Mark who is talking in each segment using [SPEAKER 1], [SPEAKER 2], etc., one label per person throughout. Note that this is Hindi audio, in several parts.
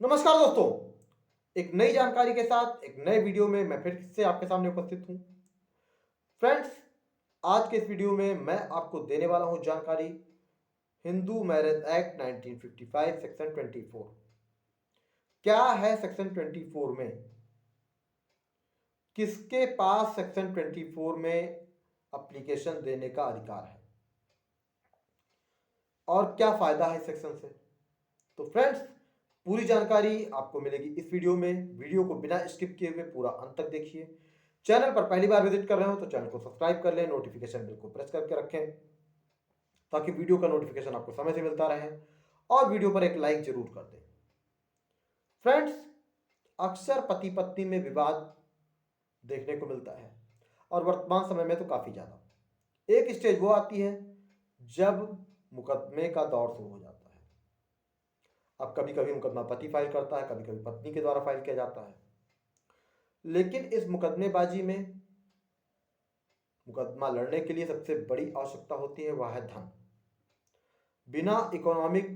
[SPEAKER 1] नमस्कार दोस्तों। एक नई जानकारी के साथ एक नए वीडियो में मैं फिर से आपके सामने उपस्थित हूं। फ्रेंड्स, आज के इस वीडियो में मैं आपको देने वाला हूं जानकारी हिंदू मैरिज एक्ट 1955 सेक्शन 24। क्या है सेक्शन 24 में, किसके पास सेक्शन 24 में एप्लीकेशन देने का अधिकार है और क्या फायदा है इस सेक्शन से। तो फ्रेंड्स, पूरी जानकारी आपको मिलेगी इस वीडियो में। वीडियो को बिना स्किप किए हुए पूरा अंत तक देखिए। चैनल पर पहली बार विजिट कर रहे हो तो चैनल को सब्सक्राइब कर लें, नोटिफिकेशन बिल को प्रेस करके रखें ताकि वीडियो का नोटिफिकेशन आपको समय से मिलता रहे, और वीडियो पर एक लाइक जरूर कर दें। फ्रेंड्स, अक्सर पति पत्नी में विवाद देखने को मिलता है, और वर्तमान समय में तो काफी ज्यादा। एक स्टेज वो आती है जब मुकदमे का दौर शुरू हो जाता है। अब कभी कभी मुकदमा पति फाइल करता है, कभी कभी पत्नी के द्वारा फाइल किया जाता है। लेकिन इस मुकदमेबाजी में मुकदमा लड़ने के लिए सबसे बड़ी आवश्यकता होती है, वह है धन। बिना इकोनॉमिक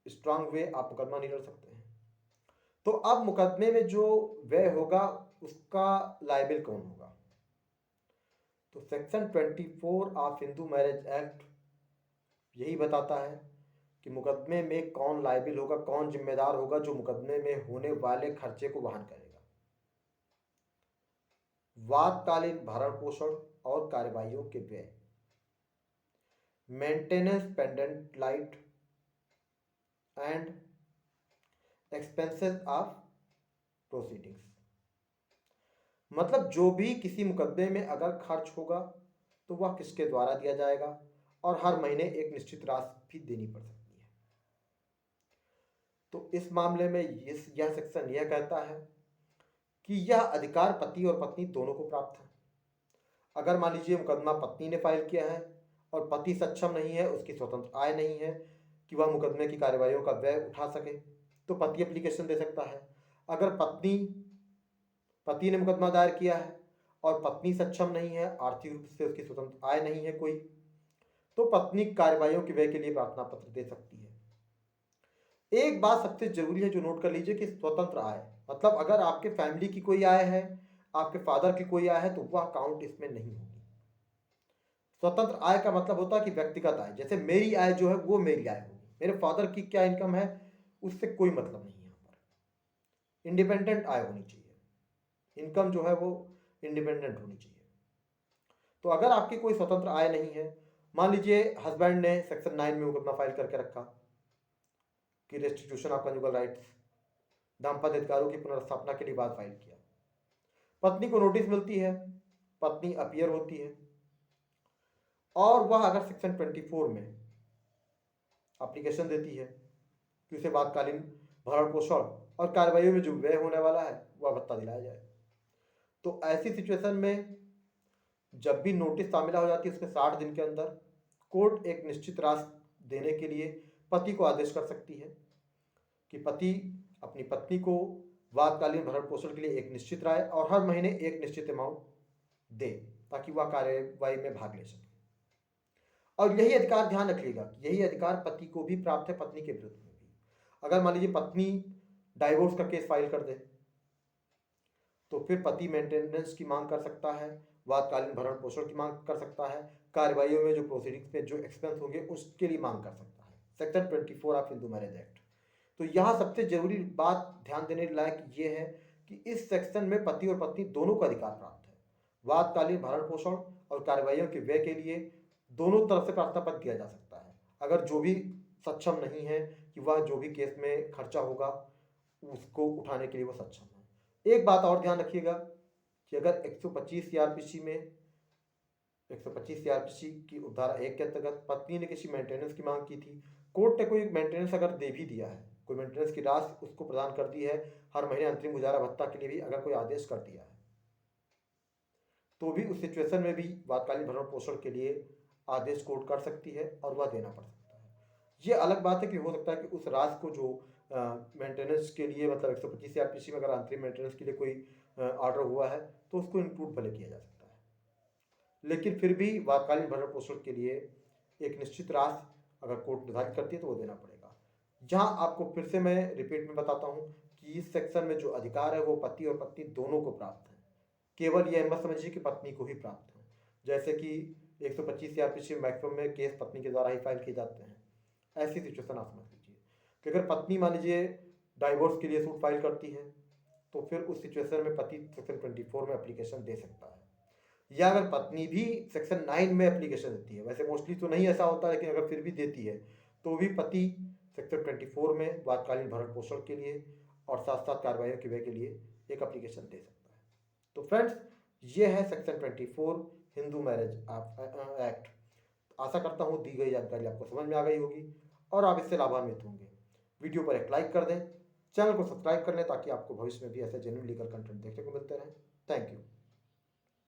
[SPEAKER 1] स्ट्रांग वे आप मुकदमा नहीं लड़ सकते हैं। तो अब मुकदमे में जो व्यय होगा उसका लायबिल कौन होगा। तो section 24 of Hindu marriage act यही बताता है कि मुकदमे में कौन लायबिल होगा, कौन जिम्मेदार होगा जो मुकदमे में होने वाले खर्चे को वहन करेगा। वादकालीन भरण पोषण और कार्यवाहियों के व्यय, maintenance pendant light and expenses of proceedings. मतलब जो भी किसी मुकदमे में अगर खर्च होगा तो वह किसके द्वारा दिया जाएगा, और हर महीने एक निश्चित राशि भी देनी पड़ सकती है। तो इस मामले में यह सेक्शन यह कहता है कि यह अधिकार पति और पत्नी दोनों को प्राप्त है। अगर मान लीजिए मुकदमा पत्नी ने फाइल किया है और पति सक्षम नहीं है, उसकी स्वतंत्र आय नहीं है कि वह मुकदमे की कार्यवाहियों का व्यय उठा सके, तो पति एप्लीकेशन दे सकता है। अगर पति ने मुकदमा दायर किया है और पत्नी सक्षम नहीं है, आर्थिक रूप से उसकी स्वतंत्र आय नहीं है कोई, तो पत्नी कार्यवाहियों के व्यय के लिए प्रार्थना पत्र दे सकती है। एक बात सबसे जरूरी है जो नोट कर लीजिए कि स्वतंत्र आय मतलब अगर आपके फैमिली की कोई आय है, आपके फादर की कोई आय है, तो वह काउंट इसमें नहीं होगी। स्वतंत्र आय का मतलब होता है कि व्यक्तिगत आय, जैसे मेरी आय जो है वो मेरी आय होगी, मेरे फादर की क्या इनकम है उससे कोई मतलब नहीं है। यहाँ पर इंडिपेंडेंट आय होनी चाहिए, इनकम जो है वो इंडिपेंडेंट होनी चाहिए। तो अगर आपकी कोई स्वतंत्र आय नहीं है, मान लीजिए हस्बैंड ने सेक्शन 9 में मुकदमा फाइल करके रखा कि रेस्टिट्यूशन ऑफ कंजुगल राइट्स, दाम्पत्य अधिकारों की पुनर्स्थापना के लिए बात फाइल किया, पत्नी को नोटिस मिलती है, पत्नी अपीयर होती है, और वह अगर सेक्शन 24 में एप्लीकेशन देती है कि उसे वादकालीन भरण पोषण और कार्रवाई में जो व्यय होने वाला है वह भत्ता दिलाया जाए, तो ऐसी सिचुएशन में जब भी नोटिस तामीला हो जाती है उसके 60 दिन के अंदर कोर्ट एक निश्चित राशि देने के लिए पति को आदेश कर सकती है कि पति अपनी पत्नी को वादकालीन भरण पोषण के लिए एक निश्चित राय और हर महीने एक निश्चित अमाउंट दे ताकि वह कार्यवाही में भाग ले सके। और यही अधिकार ध्यान रखिएगा कि यही अधिकार पति को भी प्राप्त है, पत्नी के विरुद्ध में भी। अगर मान लीजिए पत्नी डाइवोर्स का केस फाइल कर दे तो फिर पति मेंटेनेंस की मांग कर सकता है, वादकालीन भरण पोषण की मांग कर सकता है, कार्यवाहियों में जो प्रोसीडिंग्स में जो एक्सपेंस होंगे उसके लिए मांग कर सकता है। Section 24 of Hindu marriage act. तो यहाँ सबसे जरूरी बात ध्यान देने लायक ये है कि इस सेक्शन में पति और पत्नी दोनों को अधिकार प्राप्त है। वादकालीन भरण पोषण और कार्यवाहियों के व्यय के लिए दोनों तरफ से प्रार्थना पत्र दिया जा सकता है। अगर जो भी सक्षम नहीं है कि वह जो भी केस में खर्चा होगा उसको उठाने के लिए वो सक्षम है। एक बात और ध्यान रखिएगा कि अगर 125 सीआरपीसी में 125 सीआरपीसी की उपधारा 1 के अंतर्गत पत्नी ने किसी मेंटेनेंस की मांग की थी, कोर्ट ने कोई मेंटेनेंस अगर दे भी दिया है, कोई मेंटेनेंस की राशि उसको प्रदान कर दी है, हर महीने अंतरिम गुजारा भत्ता के लिए भी अगर कोई आदेश कर दिया है, तो भी उस सिचुएशन में भी वादकालीन भरण पोषण के लिए आदेश कोर्ट कर सकती है और वह देना पड़ सकता है। ये अलग बात है कि हो सकता है कि उस राशि को जो मेंटेनेंस के लिए मतलब 125 सीआरपीसी में अगर अंतरिम मेंटेनेंस के लिए कोई ऑर्डर हुआ है तो उसको इंक्लूड भले किया जा सकता है, लेकिन फिर भी वादकालीन भरण पोषण के लिए एक निश्चित राशि अगर कोर्ट निर्धारित करती है तो वो देना पड़ेगा। जहां आपको फिर से मैं रिपीट में बताता हूं कि इस सेक्शन में जो अधिकार है वो पति और पत्नी दोनों को प्राप्त है। केवल यह मत समझिए कि पत्नी को ही प्राप्त है। जैसे कि 125 सीआरपीसी मैक्सिमम में केस पत्नी के द्वारा ही फाइल किए जाते हैं। ऐसी सिचुएशन आप समझ लीजिए कि अगर पत्नी मान लीजिए डाइवोर्स के लिए सूट फाइल करती है तो फिर उस सिचुएशन में पति सेक्शन 24 में एप्लीकेशन दे सकता है। या अगर पत्नी भी सेक्शन 9 में एप्लीकेशन देती है, वैसे मोस्टली तो नहीं ऐसा होता, लेकिन अगर फिर भी देती है तो भी पति सेक्शन 24 में वातकालीन भरण पोषण के लिए और साथ साथ कार्रवाई के व्यय के लिए एक एप्लीकेशन दे सकता है। तो फ्रेंड्स, ये है सेक्शन 24 हिंदू मैरिज एक्ट। आशा करता हूँ दी गई जानकारी आपको समझ में आ गई होगी और आप इससे लाभान्वित होंगे। वीडियो पर एक लाइक कर दें, चैनल को सब्सक्राइब कर लें ताकि आपको भविष्य में भी ऐसे जेन्युइन लीगल कंटेंट देखने को मिलते रहे। Thank you.